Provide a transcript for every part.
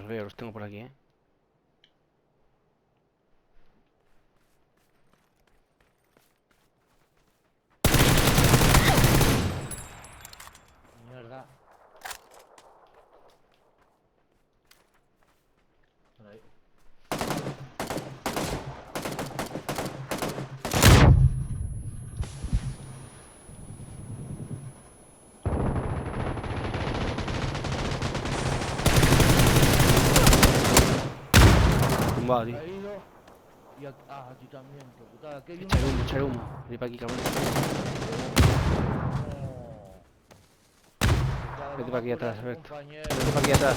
veo, los tengo por aquí, ¿eh? Mierda. Por ahí. Tumbado, tío. Caído. Y aquí, aquí también, qué putada. Aquí hay uno. Echar humo. Vení para aquí, cabrón. Vete para aquí atrás, Alberto. Vete para aquí atrás.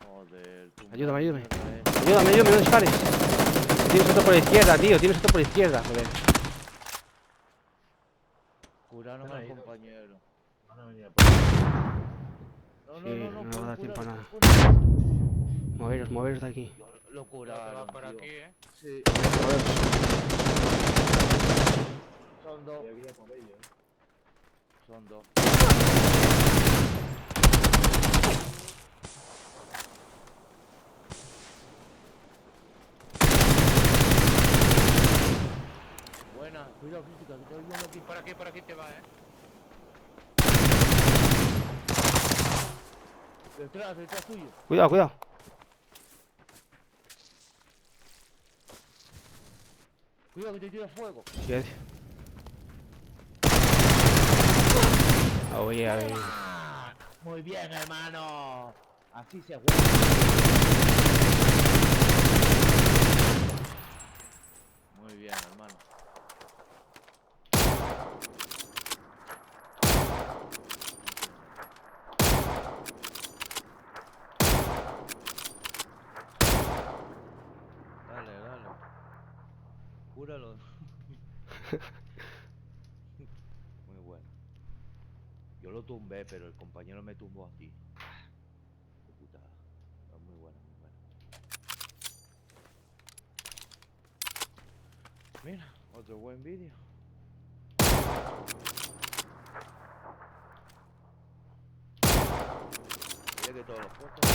Joder, tu Ayúdame, ayúdame. mierda, Ayúdame, ayúdame, no dispares. Tienes otro por la izquierda, tío. Tienes otro por la izquierda, joder. Curaron Están al ahí, ¿no? compañero. Van a venir por ahí. No, Sí, no, no, no, no me va a dar tiempo a nada. Moveros, moveros de aquí. Lo Te curaron, va por tío. aquí, ¿eh? Sí, Moveros. son dos. Yo quería por ellos, Son dos. Buena, cuidado crítica, que estoy viendo aquí. Por aquí te va, ¿eh? Detrás tuyo. Cuidado, cuidado. Cuidado que te tira fuego. Silencio. Oye, a ver. Muy bien, hermano. Así se juega. Muy bien, hermano. Dale, dale. Cúralo. Muy bueno. Yo lo tumbé, pero el compañero me tumbó a ti. Qué putada. No, muy buena, muy buena. Mira, otro buen vídeo. Mira que todos los fotos.